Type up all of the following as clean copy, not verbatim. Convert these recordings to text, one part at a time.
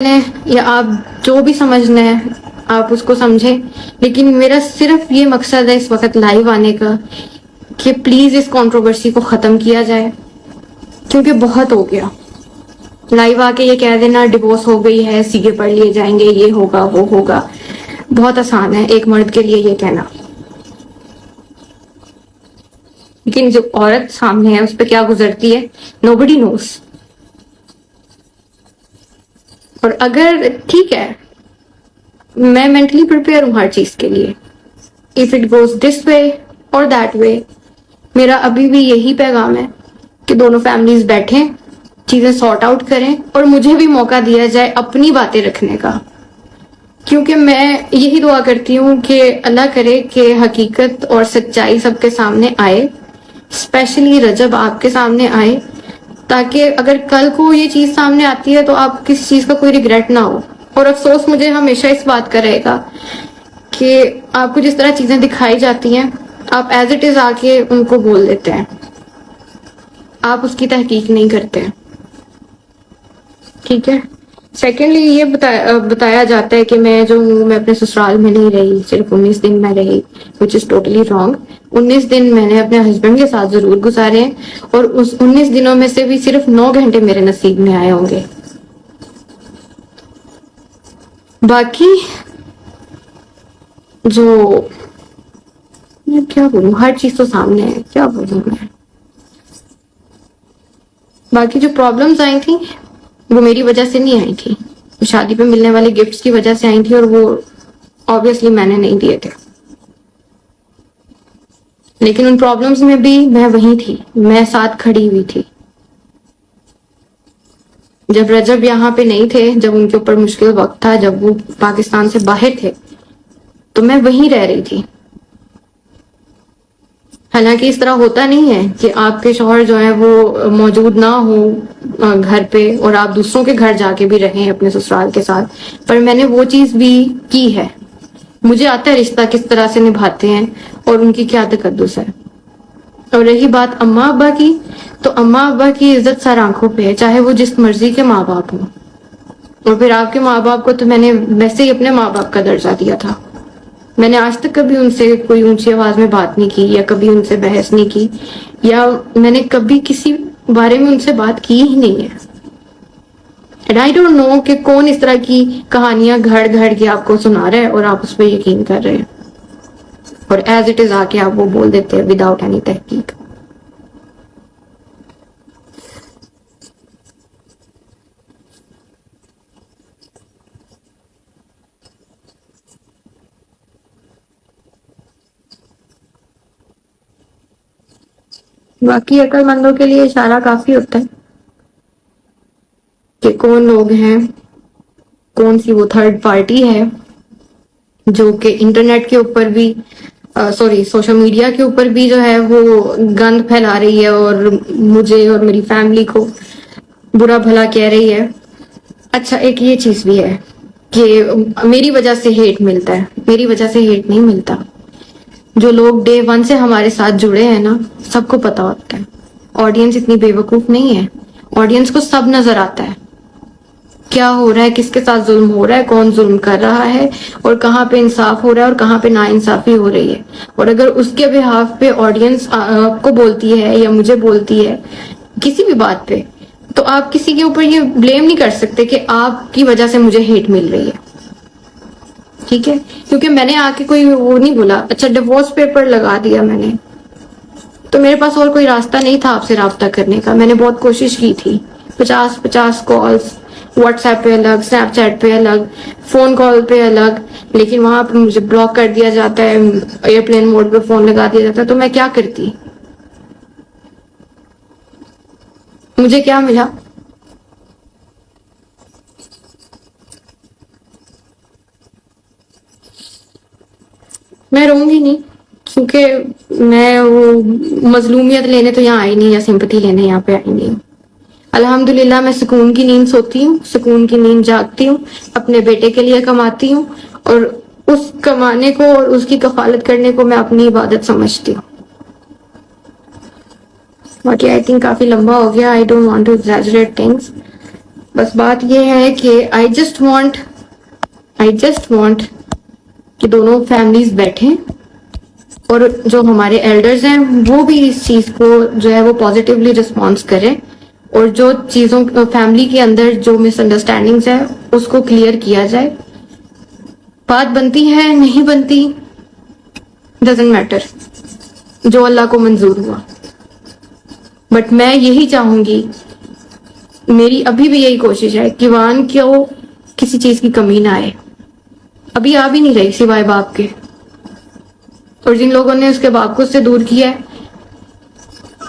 या आप जो भी समझना है आप उसको समझें, लेकिन मेरा सिर्फ ये मकसद है इस वक्त लाइव आने का कि प्लीज इस कंट्रोवर्सी को खत्म किया जाए, क्योंकि बहुत हो गया। लाइव आके ये कह देना डिवोर्स हो गई है, सीगे पढ़ लिए जाएंगे, ये होगा वो होगा, बहुत आसान है एक मर्द के लिए ये कहना, लेकिन जो औरत सामने है उस पर क्या गुजरती है नोबडी नोस। और अगर ठीक है, मैं मेंटली प्रिपेयर हूं हर चीज के लिए, if it goes this way और दैट वे, मेरा अभी भी यही पैगाम है कि दोनों फैमिलीज बैठें, चीजें सॉर्ट आउट करें और मुझे भी मौका दिया जाए अपनी बातें रखने का, क्योंकि मैं यही दुआ करती हूँ कि अल्लाह करे कि हकीकत और सच्चाई सबके सामने आए, स्पेशली रजब आपके सामने आए, ताकि अगर कल को ये चीज सामने आती है तो आप किसी चीज का कोई रिग्रेट ना हो। और अफसोस मुझे हमेशा इस बात का रहेगा कि आपको जिस तरह चीजें दिखाई जाती हैं आप एज इट इज आके उनको बोल देते हैं, आप उसकी तहकीक नहीं करते हैं। ठीक है। सेकेंडली ये बताया जाता है कि मैं जो हूँ मैं अपने ससुराल में नहीं रही, सिर्फ 19 दिन में रही, विच इज टोटली रॉन्ग। 19 दिन मैंने अपने हस्बैंड के साथ जरूर गुजारे हैं और उस 19 दिनों में से भी सिर्फ 9 घंटे मेरे नसीब में आए होंगे। बाकी जो मैं क्या बोलूं, हर चीज तो सामने है, क्या बोलूं मैं। बाकी जो प्रॉब्लम्स आई थी वो मेरी वजह से नहीं आई थी, शादी पे मिलने वाले गिफ्ट्स की वजह से आई थी और वो ऑब्वियसली मैंने नहीं दिए थे। लेकिन उन प्रॉब्लम्स में भी मैं वहीं थी, मैं साथ खड़ी हुई थी। जब रजब यहाँ पे नहीं थे, जब उनके ऊपर मुश्किल वक्त था, जब वो पाकिस्तान से बाहर थे, तो मैं वहीं रह रही थी। हालांकि इस तरह होता नहीं है कि आपके शौहर जो है वो मौजूद ना हो घर पे और आप दूसरों के घर जाके भी रहें अपने ससुराल के साथ, पर मैंने वो चीज भी की है। मुझे आता है रिश्ता किस तरह से निभाते हैं और उनकी क्या तकद्दुस है। और रही बात अम्मा अब्बा की, तो अम्मा अब्बा की इज्जत सर आंखों पे है, चाहे वो जिस मर्जी के माँ बाप हों। और फिर आपके माँ बाप को तो मैंने वैसे ही अपने माँ बाप का दर्जा दिया था। मैंने आज तक कभी उनसे कोई ऊंची आवाज में बात नहीं की या कभी उनसे बहस नहीं की, या मैंने कभी किसी बारे में उनसे बात की ही नहीं है। एंड आई डोंट नो कि कौन इस तरह की कहानियां घड़ घड़ के आपको सुना रहा है और आप उस पर यकीन कर रहे हैं और एज इट इज आके आप वो बोल देते हैं विदाउट एनी तहकीक। बाकी अक्लमंदों के लिए इशारा काफी होता है कि कौन लोग हैं, कौन सी वो थर्ड पार्टी है जो कि इंटरनेट के ऊपर भी सॉरी सोशल मीडिया के ऊपर भी जो है वो गंद फैला रही है और मुझे और मेरी फैमिली को बुरा भला कह रही है। अच्छा, एक ये चीज भी है कि मेरी वजह से हेट मिलता है, मेरी वजह से हेट नहीं मिलता। जो लोग डे 1 से हमारे साथ जुड़े हैं ना, सबको पता होता है। ऑडियंस इतनी बेवकूफ नहीं है, ऑडियंस को सब नजर आता है क्या हो रहा है, किसके साथ जुल्म हो रहा है, कौन जुल्म कर रहा है और कहाँ पे इंसाफ हो रहा है और कहाँ पे नाइंसाफी हो रही है। और अगर उसके बिहाफ पे ऑडियंस को बोलती है या मुझे बोलती है किसी भी बात पे, तो आप किसी के ऊपर ये ब्लेम नहीं कर सकते कि आपकी वजह से मुझे हेट मिल रही है। ठीक है, क्योंकि मैंने आके कोई वो नहीं बोला। अच्छा, डिवोर्स पेपर लगा दिया मैंने, तो मेरे पास और कोई रास्ता नहीं था आपसे राब्ता करने का। मैंने बहुत कोशिश की थी, 50 कॉल्स, व्हाट्सएप पे अलग, स्नैपचैट पे अलग, फोन कॉल पे अलग, लेकिन वहां पर मुझे ब्लॉक कर दिया जाता है, एयरप्लेन मोड पे फोन लगा दिया जाता है। तो मैं क्या करती, मुझे क्या मिला? मैं रहूंगी नहीं, क्योंकि मैं वो मजलूमियत लेने तो यहाँ आई नहीं या सिंपैथी लेने यहाँ पे आई नहीं। अल्हम्दुलिल्लाह मैं सुकून की नींद सोती हूँ, सुकून की नींद जागती हूँ, अपने बेटे के लिए कमाती हूँ और उस कमाने को और उसकी कफालत करने को मैं अपनी इबादत समझती हूँ। बाकी आई थिंक काफी लंबा हो गया, I don't want to exaggerate things. बस बात ये है कि आई जस्ट वांट कि दोनों फैमिलीज बैठें और जो हमारे एल्डर्स हैं वो भी इस चीज को जो है वो पॉजिटिवली रिस्पॉन्स करें, और जो चीजों फैमिली के अंदर जो मिसअंडरस्टैंडिंग्स है उसको क्लियर किया जाए। बात बनती है नहीं बनती, डजेंट मैटर, जो अल्लाह को मंजूर हुआ। बट मैं यही चाहूंगी, मेरी अभी भी यही कोशिश है कि वान को किसी चीज की कमी ना आए। अभी आ भी नहीं रही सिवाय बाप के, और जिन लोगों ने उसके बाप को उससे दूर किया है,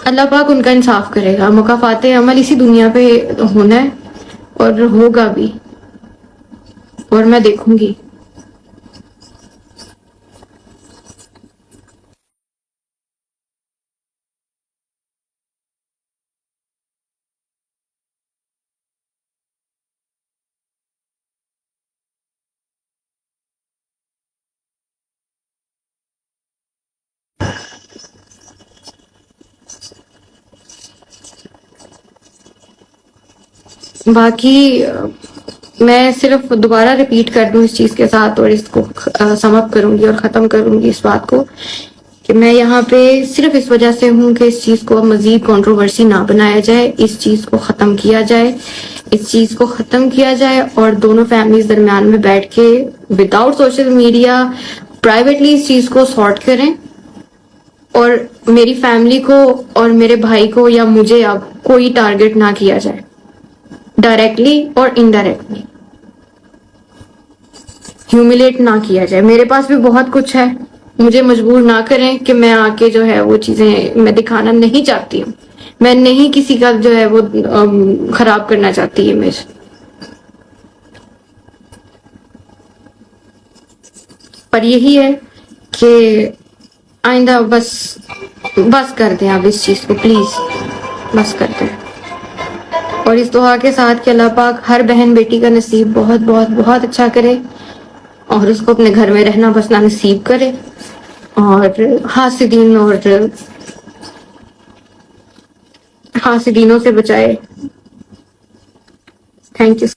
अल्लाह पाक उनका इंसाफ करेगा। मुकाफाते अमल इसी दुनिया पे होना है और होगा भी, और मैं देखूंगी। बाकी मैं सिर्फ दोबारा रिपीट कर दूं इस चीज के साथ, और इसको समअप करूंगी और खत्म करूंगी इस बात को, कि मैं यहाँ पे सिर्फ इस वजह से हूँ कि इस चीज को मजीद कंट्रोवर्सी ना बनाया जाए, इस चीज को खत्म किया जाए, और दोनों फैमिलीज दरमियान में बैठ के विदाउट सोशल मीडिया प्राइवेटली इस चीज को सॉर्ट करें, और मेरी फैमिली को और मेरे भाई को या मुझे अब कोई टारगेट ना किया जाए, डायरेक्टली और इनडायरेक्टली ह्यूमिलेट ना किया जाए। मेरे पास भी बहुत कुछ है, मुझे मजबूर ना करें कि मैं आके जो है वो चीजें मैं दिखाना नहीं चाहती हूँ। मैं नहीं किसी का जो है वो खराब करना चाहती इमेज। पर यही है कि आइंदा बस कर दें आप इस चीज को, प्लीज बस कर दें। और इस दुआ के साथ कि अल्लाह पाक हर बहन बेटी का नसीब बहुत बहुत बहुत अच्छा करे, और उसको अपने घर में रहना बसना नसीब करे, और हासिदीनों से बचाए। Thank you.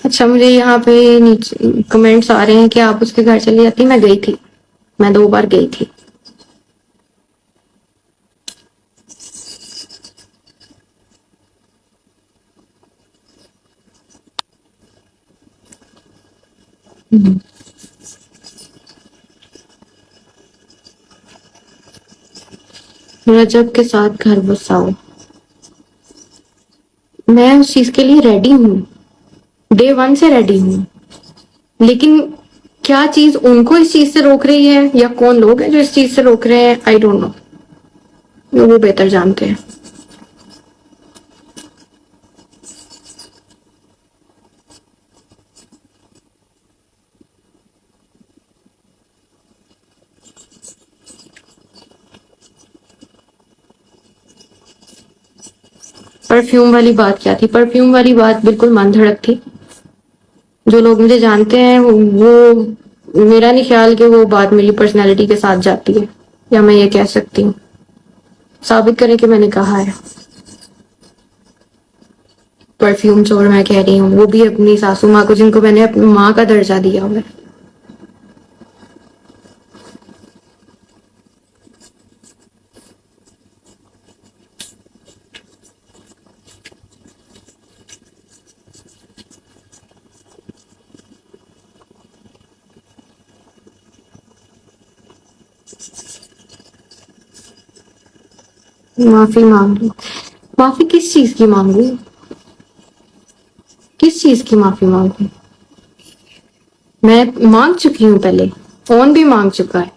अच्छा, मुझे यहाँ पे नीचे कमेंट्स आ रहे हैं कि आप उसके घर चली जाती। मैं गई थी, मैं 2 बार गई थी। रजब के साथ घर बसाओ, मैं उस चीज के लिए रेडी हूँ, डे 1 से रेडी हूँ। लेकिन क्या चीज उनको इस चीज से रोक रही है, या कौन लोग हैं जो इस चीज से रोक रहे हैं, आई डोंट नो, वो बेहतर जानते हैं। परफ्यूम वाली बात क्या थी? परफ्यूम वाली बात बिल्कुल मन धड़क थी। जो लोग मुझे जानते हैं वो मेरा नहीं ख्याल कि वो बात मेरी पर्सनैलिटी के साथ जाती है, या मैं ये कह सकती हूँ। साबित करें कि मैंने कहा है। परफ्यूम चोर मैं कह रही हूँ, वो भी अपनी सासू माँ को, जिनको मैंने अपनी माँ का दर्जा दिया हुआ है। माफी मांग ली। माफी किस चीज की मांगू? किस चीज की माफी मांगू? मैं मांग चुकी हूँ पहले, फोन भी मांग चुका है।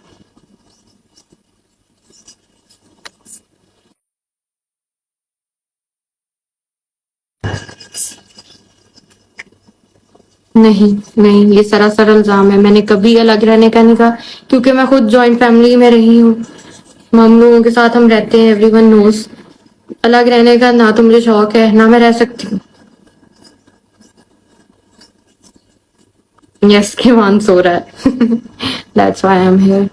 नहीं नहीं, ये सरासर इल्जाम है। मैंने कभी अलग रहने का नहीं कहा, क्योंकि मैं खुद जॉइंट फैमिली में रही हूँ। हम लोगों के साथ हम रहते हैं, एवरीवन नोस। अलग रहने का ना तो मुझे शौक है, ना मैं रह सकती हूँ। यस, के वन सो रहा है। That's why I am here.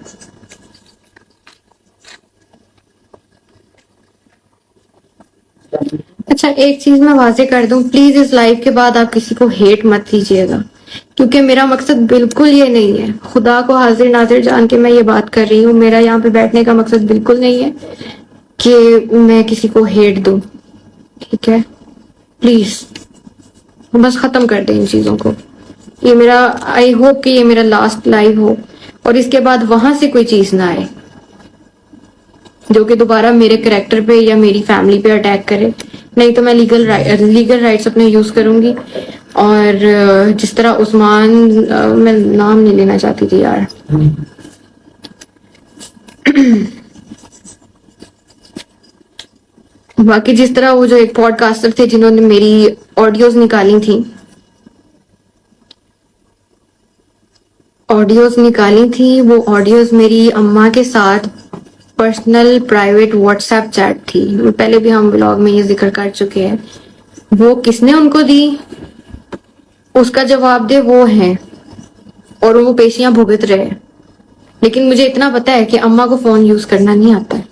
अच्छा, एक चीज मैं वाजे कर दूं, प्लीज इस लाइव के बाद आप किसी को हेट मत कीजिएगा, क्योंकि मेरा मकसद बिल्कुल ये नहीं है। खुदा को हाजिर नाजिर जान के मैं ये बात कर रही हूँ, मेरा यहाँ पे बैठने का मकसद बिल्कुल नहीं है कि मैं किसी को हेट दूं। ठीक है, प्लीज बस खत्म कर दें इन चीजों को। ये मेरा, आई होप कि ये मेरा लास्ट लाइव हो और इसके बाद वहां से कोई चीज ना आए जो कि दोबारा मेरे करेक्टर पे या मेरी फैमिली पे अटैक करे। नहीं तो मैं लीगल राइट्स अपने यूज करूंगी। और जिस तरह उस्मान, मैं नाम नहीं लेना चाहती थी यार। बाकी जिस तरह वो जो एक पॉडकास्टर थे जिन्होंने मेरी ऑडियोज निकाली थी, वो ऑडियोज मेरी अम्मा के साथ पर्सनल प्राइवेट व्हाट्सएप चैट थी। पहले भी हम ब्लॉग में ये जिक्र कर चुके हैं। वो किसने उनको दी, उसका जवाब दे वो है, और वो पेशियां भुगत रहे हैं। लेकिन मुझे इतना पता है कि अम्मा को फोन यूज करना नहीं आता है।